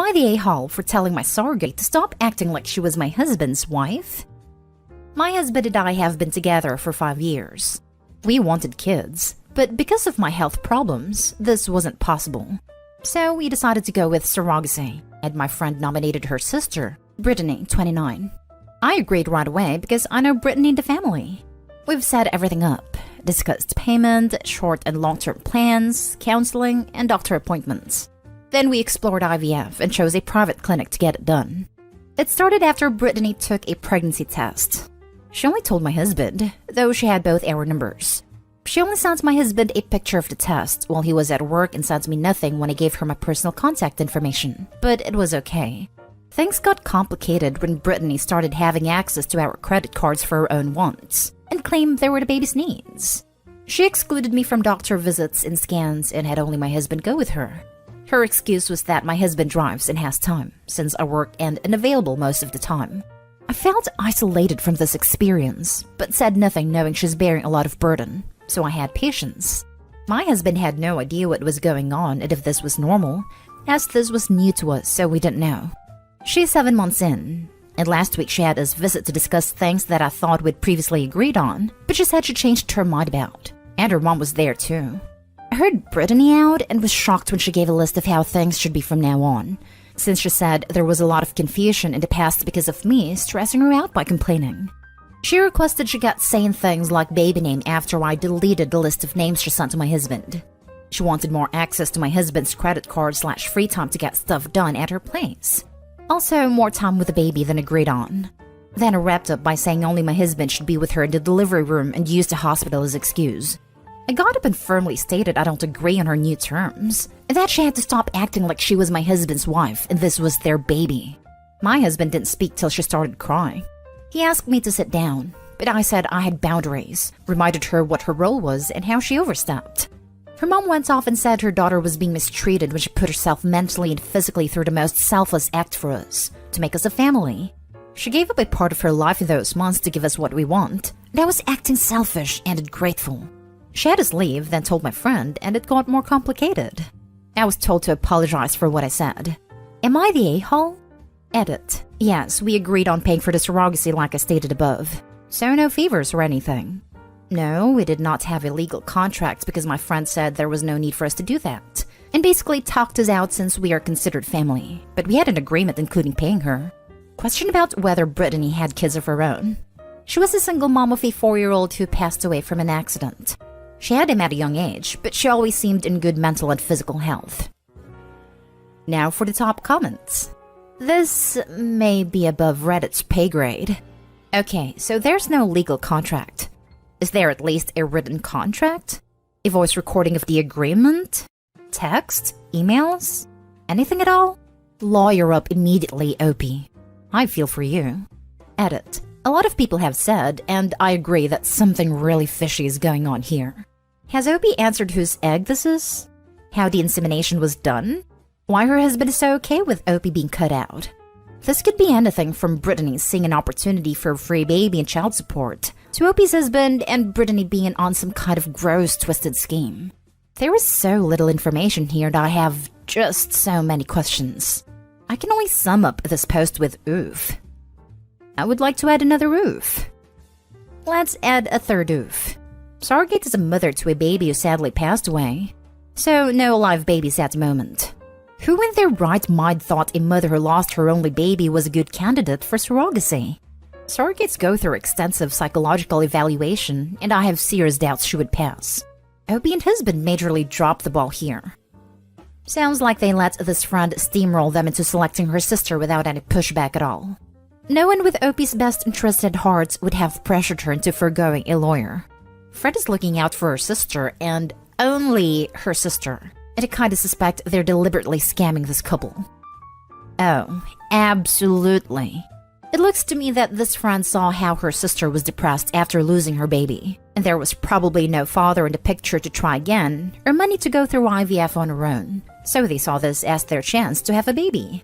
I the a-hole for telling my surrogate to stop acting like she was my husband's wife? My husband and I have been together for 5 years. We wanted kids, but because of my health problems, this wasn't possible. So we decided to go with surrogacy, and my friend nominated her sister, Brittany, 29. I agreed right away because I know Brittany and the family. We've set everything up, discussed payment, short and long-term plans, counseling, and doctor appointments. Then we explored IVF and chose a private clinic to get it done. It started after Brittany took a pregnancy test. She only told my husband, though she had both error numbers. She only sent my husband a picture of the test while he was at work and sent me nothing when I gave her my personal contact information, but it was okay. Things got complicated when Brittany started having access to our credit cards for her own wants and claimed they were the baby's needs. She excluded me from doctor visits and scans and had only my husband go with her. Her excuse was that my husband drives and has time, since I work and unavailable most of the time. I felt isolated from this experience, but said nothing knowing she's bearing a lot of burden, so I had patience. My husband had no idea what was going on and if this was normal, as this was new to us, so we didn't know. She's 7 months in, and last week she had us visit to discuss things that I thought we'd previously agreed on, but she said she changed her mind about. And her mom was there too. I heard Brittany out and was shocked when she gave a list of how things should be from now on, since she said there was a lot of confusion in the past because of me stressing her out by complaining. She requested she got saying things like baby name after I deleted the list of names she sent to my husband. She wanted more access to my husband's credit card / free time to get stuff done at her place. Also, more time with the baby than agreed on. Then I wrapped up by saying only my husband should be with her in the delivery room and use the hospital as excuse. I got up and firmly stated I don't agree on her new terms, and that she had to stop acting like she was my husband's wife and this was their baby. My husband didn't speak till she started crying. He asked me to sit down, but I said I had boundaries, reminded her what her role was and how she overstepped. Her mom went off and said her daughter was being mistreated when she put herself mentally and physically through the most selfless act for us, to make us a family. She gave up a part of her life in those months to give us what we want, and I was acting selfish and ungrateful. She had us leave, then told my friend, and it got more complicated. I was told to apologize for what I said. Am I the a-hole? Edit. Yes, we agreed on paying for the surrogacy like I stated above. So no favors or anything. No, we did not have a legal contract because my friend said there was no need for us to do that, and basically talked us out since we are considered family, but we had an agreement including paying her. Question about whether Brittany had kids of her own. She was a single mom of a 4-year-old who passed away from an accident. She had him at a young age, but she always seemed in good mental and physical health. Now for the top comments. This may be above Reddit's pay grade. Okay, so there's no legal contract. Is there at least a written contract? A voice recording of the agreement? Text? Emails? Anything at all? Lawyer up immediately, Opie. I feel for you. Edit. A lot of people have said, and I agree that something really fishy is going on here. Has Opie answered whose egg this is? How the insemination was done? Why her husband is so okay with Opie being cut out? This could be anything from Brittany seeing an opportunity for a free baby and child support, to Opie's husband and Brittany being on some kind of gross, twisted scheme. There is so little information here that I have just so many questions. I can only sum up this post with oof. I would like to add another oof. Let's add a third oof. Surrogate is a mother to a baby who sadly passed away, so no live babies at the moment. Who in their right mind thought a mother who lost her only baby was a good candidate for surrogacy? Surrogates go through extensive psychological evaluation, and I have serious doubts she would pass. Opie and husband majorly dropped the ball here. Sounds like they let this friend steamroll them into selecting her sister without any pushback at all. No one with Opie's best interest at heart would have pressured her into forgoing a lawyer. Fred is looking out for her sister, and only her sister, and I kinda suspect they're deliberately scamming this couple. Oh, absolutely. It looks to me that this friend saw how her sister was depressed after losing her baby, and there was probably no father in the picture to try again, or money to go through IVF on her own, so they saw this as their chance to have a baby.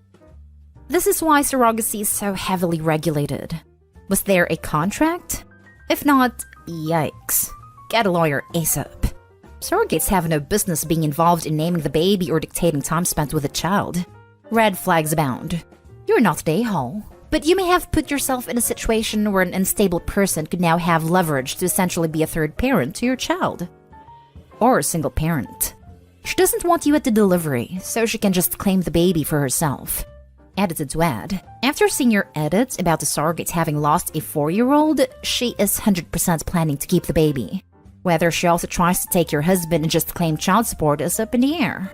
This is why surrogacy is so heavily regulated. Was there a contract? If not, yikes. Get a lawyer ASAP. Surrogates have no business being involved in naming the baby or dictating time spent with the child. Red flags abound. You're not an a-hole, but you may have put yourself in a situation where an unstable person could now have leverage to essentially be a third parent to your child. Or a single parent. She doesn't want you at the delivery, so she can just claim the baby for herself. Edited to add, after seeing your edit about the surrogate having lost a 4-year-old, she is 100% planning to keep the baby. Whether she also tries to take your husband and just claim child support is up in the air.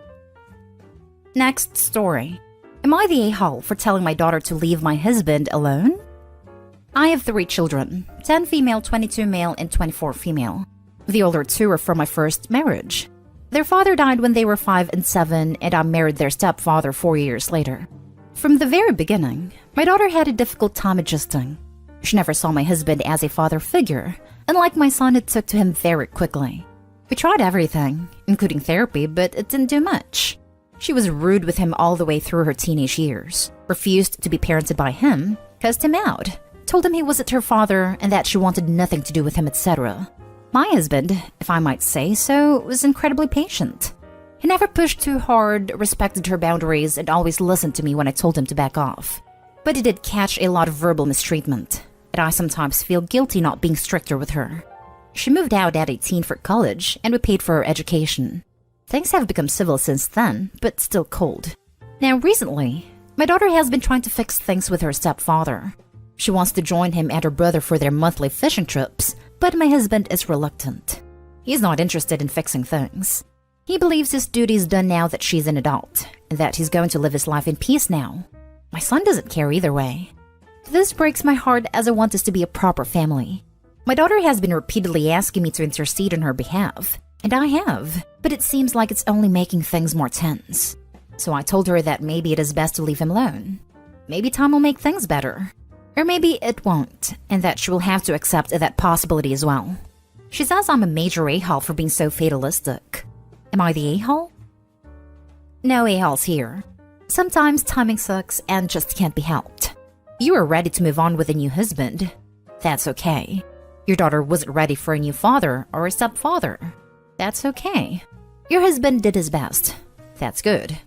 Next story. Am I the a-hole for telling my daughter to leave my husband alone? I have 3 children, 10 female, 22 male, and 24 female. The older 2 are from my first marriage. Their father died when they were 5 and 7, and I married their stepfather 4 years later. From the very beginning, my daughter had a difficult time adjusting. She never saw my husband as a father figure. Unlike my son, it took to him very quickly. We tried everything, including therapy, but it didn't do much. She was rude with him all the way through her teenage years, refused to be parented by him, cussed him out, told him he wasn't her father and that she wanted nothing to do with him, etc. My husband, if I might say so, was incredibly patient. He never pushed too hard, respected her boundaries, and always listened to me when I told him to back off. But he did catch a lot of verbal mistreatment, and I sometimes feel guilty not being stricter with her. She moved out at 18 for college, and we paid for her education. Things have become civil since then, but still cold. Now recently, my daughter has been trying to fix things with her stepfather. She wants to join him and her brother for their monthly fishing trips, but my husband is reluctant. He's not interested in fixing things. He believes his duty is done now that she's an adult, and that he's going to live his life in peace now. My son doesn't care either way. This breaks my heart as I want us to be a proper family. My daughter has been repeatedly asking me to intercede on her behalf, and I have, but it seems like it's only making things more tense. So I told her that maybe it is best to leave him alone. Maybe time will make things better. Or maybe it won't, and that she will have to accept that possibility as well. She says I'm a major a-hole for being so fatalistic. Am I the a-hole? No a-holes here. Sometimes timing sucks and just can't be helped. You are ready to move on with a new husband. That's okay. Your daughter wasn't ready for a new father or a stepfather. That's okay. Your husband did his best. That's good.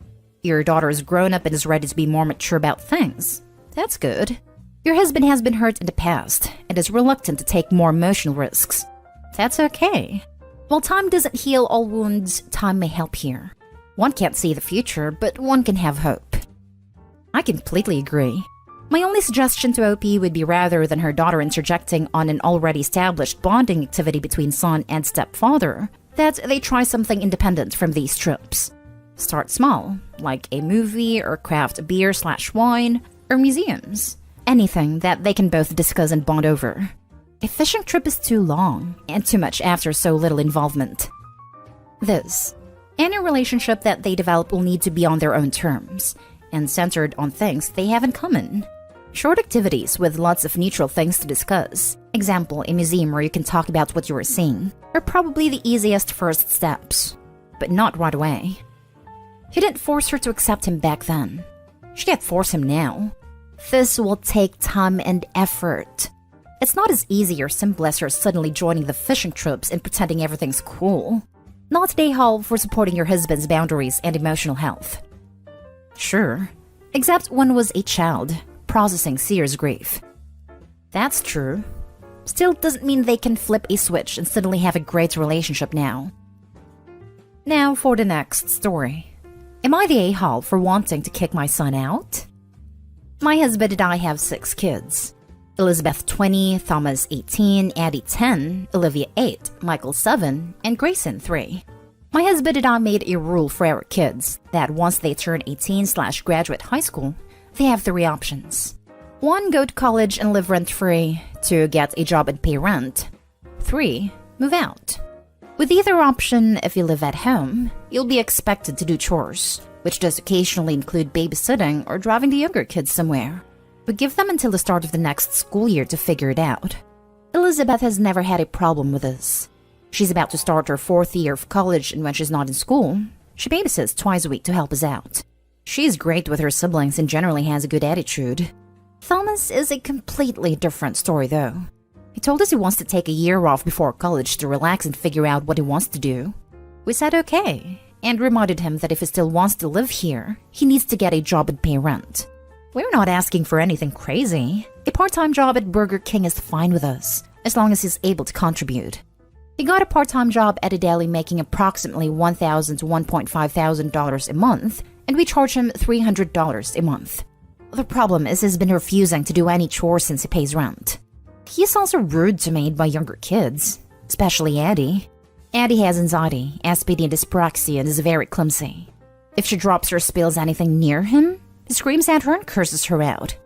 Your daughter is grown up and is ready to be more mature about things. That's good. Your husband has been hurt in the past and is reluctant to take more emotional risks. That's okay. While time doesn't heal all wounds, time may help here. One can't see the future, but one can have hope. I completely agree. My only suggestion to OP would be rather than her daughter interjecting on an already established bonding activity between son and stepfather, that they try something independent from these trips. Start small, like a movie or craft beer/wine, or museums. Anything that they can both discuss and bond over. A fishing trip is too long, and too much after so little involvement. Any relationship that they develop will need to be on their own terms, and centered on things they have in common. Short activities with lots of neutral things to discuss, example, a museum where you can talk about what you are seeing, are probably the easiest first steps, but not right away. He didn't force her to accept him back then. She can't force him now. This will take time and effort. It's not as easy or simple as her suddenly joining the fishing trips and pretending everything's cool. Not a hall for supporting your husband's boundaries and emotional health. Sure, except one was a child, processing serious grief. That's true. Still doesn't mean they can flip a switch and suddenly have a great relationship now. Now for the next story. Am I the a-hole for wanting to kick my son out? My husband and I have 6 kids. Elizabeth 20, Thomas 18, Addie 10, Olivia 8, Michael 7, and Grayson 3. My husband and I made a rule for our kids that once they turn 18/graduate high school, they have 3 options. 1. Go to college and live rent-free. 2. Get a job and pay rent. 3. Move out. With either option, if you live at home, you'll be expected to do chores, which does occasionally include babysitting or driving the younger kids somewhere. But give them until the start of the next school year to figure it out. Elizabeth has never had a problem with this. She's about to start her 4th year of college, and when she's not in school, she babysits twice a week to help us out. She's great with her siblings and generally has a good attitude. Thomas is a completely different story though. He told us he wants to take a year off before college to relax and figure out what he wants to do. We said okay, and reminded him that if he still wants to live here, he needs to get a job and pay rent. We're not asking for anything crazy. A part-time job at Burger King is fine with us, as long as he's able to contribute. He got a part-time job at a deli making approximately $1,000 to $1,500 a month, and we charge him $300 a month. The problem is he's been refusing to do any chores since he pays rent. He's also rude to me by younger kids, especially Addie. Addie has anxiety, SPD and dyspraxia and is very clumsy. If she drops or spills anything near him, he screams at her and curses her out.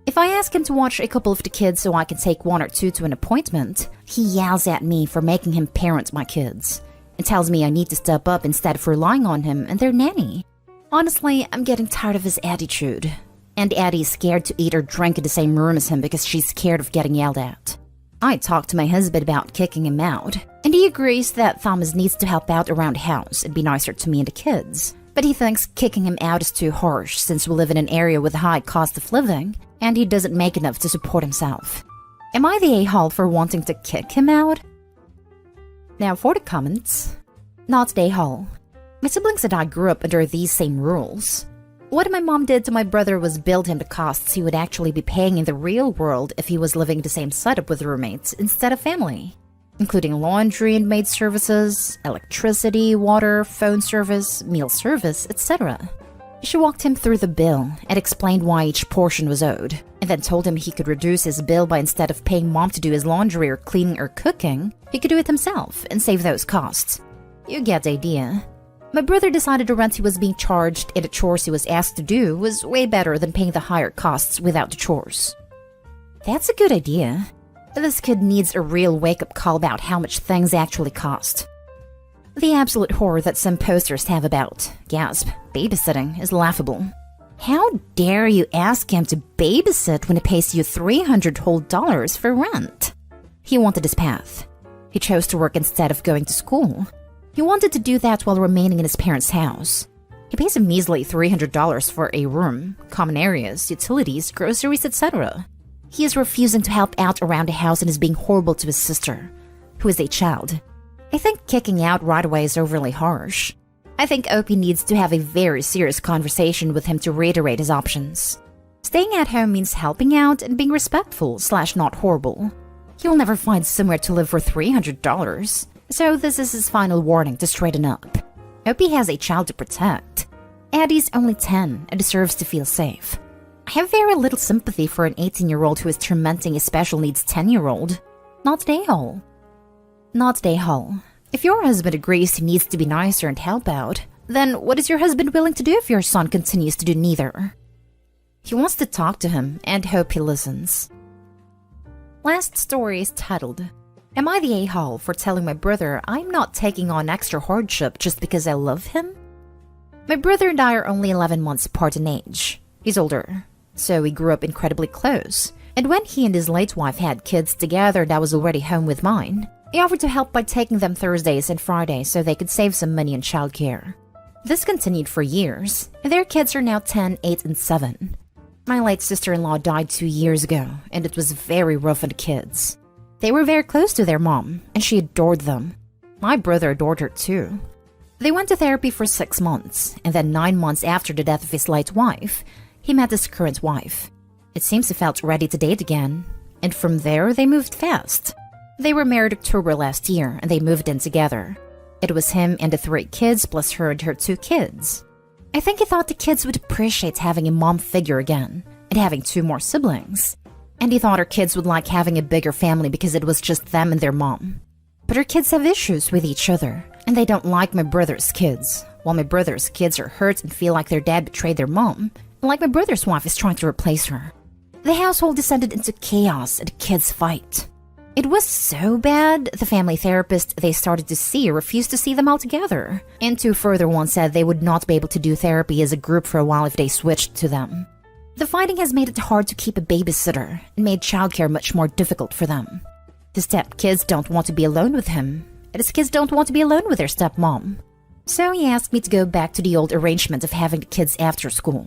If I ask him to watch a couple of the kids so I can take one or two to an appointment, he yells at me for making him parent my kids and tells me I need to step up instead of relying on him and their nanny. Honestly, I'm getting tired of his attitude. And Addie is scared to eat or drink in the same room as him because she's scared of getting yelled at. I talked to my husband about kicking him out, and he agrees that Thomas needs to help out around the house and be nicer to me and the kids. But he thinks kicking him out is too harsh since we live in an area with a high cost of living, and he doesn't make enough to support himself. Am I the a-hole for wanting to kick him out? Now for the comments. Not the a-hole. My siblings and I grew up under these same rules. What my mom did to my brother was build him the costs he would actually be paying in the real world if he was living the same setup with roommates instead of family, including laundry and maid services, electricity, water, phone service, meal service, etc. She walked him through the bill and explained why each portion was owed, and then told him he could reduce his bill by instead of paying mom to do his laundry or cleaning or cooking, he could do it himself and save those costs. You get the idea. My brother decided the rent he was being charged and the chores he was asked to do was way better than paying the higher costs without the chores. That's a good idea. This kid needs a real wake-up call about how much things actually cost. The absolute horror that some posters have about, gasp, babysitting is laughable. How dare you ask him to babysit when he pays you $300 whole for rent? He wanted his path. He chose to work instead of going to school. He wanted to do that while remaining in his parents' house. He pays a measly $300 for a room, common areas, utilities, groceries, etc. He is refusing to help out around the house and is being horrible to his sister, who is a child. I think kicking out right away is overly harsh. I think Opie needs to have a very serious conversation with him to reiterate his options. Staying at home means helping out and being respectful / not horrible. He will never find somewhere to live for $300. So this is his final warning to straighten up. Opie has a child to protect. Addie's only 10 and deserves to feel safe. I have very little sympathy for an 18-year-old who is tormenting a special needs 10-year-old. Not the a-hole. Not the a-hole. If your husband agrees he needs to be nicer and help out, then what is your husband willing to do if your son continues to do neither? He wants to talk to him and hope he listens. Last story is titled, Am I the a-hole for telling my brother I'm not taking on extra hardship just because I love him? My brother and I are only 11 months apart in age. He's older, so we grew up incredibly close. And when he and his late wife had kids together and I was already home with mine, he offered to help by taking them Thursdays and Fridays so they could save some money on childcare. This continued for years, and their kids are now 10, 8, and 7. My late sister-in-law died 2 years ago, and it was very rough on the kids. They were very close to their mom, and she adored them. My brother adored her too. They went to therapy for 6 months, and then 9 months after the death of his late wife, he met his current wife. It seems he felt ready to date again, and from there they moved fast. They were married October last year, and they moved in together. It was him and the 3 kids plus her and her 2 kids. I think he thought the kids would appreciate having a mom figure again, and having 2 more siblings. And he thought her kids would like having a bigger family because it was just them and their mom. But her kids have issues with each other, and they don't like my brother's kids, while my brother's kids are hurt and feel like their dad betrayed their mom, and like my brother's wife is trying to replace her. The household descended into chaos and the kids fight. It was so bad, the family therapist they started to see refused to see them all together, and 2 further ones said they would not be able to do therapy as a group for a while if they switched to them. The fighting has made it hard to keep a babysitter and made childcare much more difficult for them. The stepkids don't want to be alone with him, and his kids don't want to be alone with their stepmom. So he asked me to go back to the old arrangement of having the kids after school.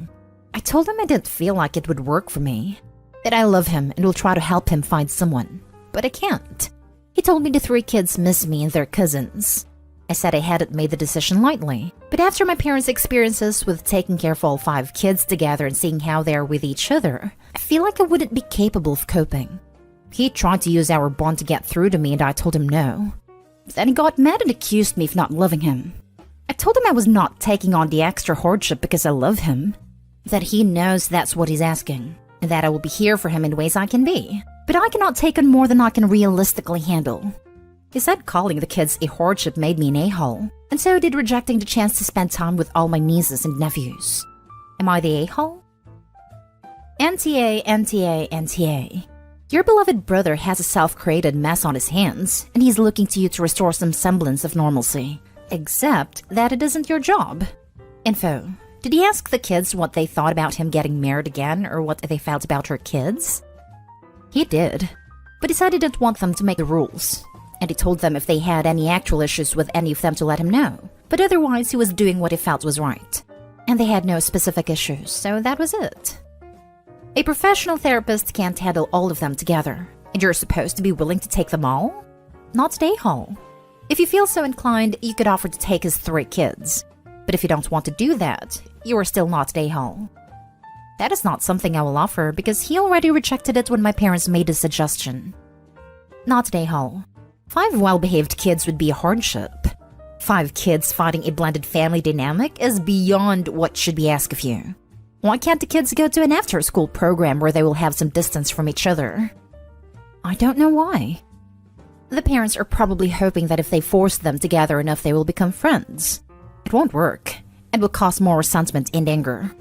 I told him I didn't feel like it would work for me, that I love him and will try to help him find someone, but I can't. He told me the 3 kids miss me and their cousins. I said I hadn't made the decision lightly, but after my parents' experiences with taking care of all 5 kids together and seeing how they are with each other, I feel like I wouldn't be capable of coping. He tried to use our bond to get through to me and I told him no. Then he got mad and accused me of not loving him. I told him I was not taking on the extra hardship because I love him, that he knows that's what he's asking, and that I will be here for him in ways I can be, but I cannot take on more than I can realistically handle. He said calling the kids a hardship made me an a-hole, and so did rejecting the chance to spend time with all my nieces and nephews. Am I the a-hole? NTA, NTA, NTA. Your beloved brother has a self-created mess on his hands, and he's looking to you to restore some semblance of normalcy. Except that it isn't your job. Info. Did he ask the kids what they thought about him getting married again, or what they felt about her kids? He did, but he said he didn't want them to make the rules, and he told them if they had any actual issues with any of them to let him know, but otherwise he was doing what he felt was right. And they had no specific issues, so that was it. A professional therapist can't handle all of them together, and you're supposed to be willing to take them all? Not at a-hole. If you feel so inclined, you could offer to take his 3 kids. But if you don't want to do that, you are still not at a-hole. That is not something I will offer because he already rejected it when my parents made a suggestion. Not at a-hole. 5 well-behaved kids would be a hardship. 5 kids fighting a blended family dynamic is beyond what should be asked of you. Why can't the kids go to an after-school program where they will have some distance from each other? I don't know why. The parents are probably hoping that if they force them together enough they will become friends. It won't work, and will cause more resentment and anger.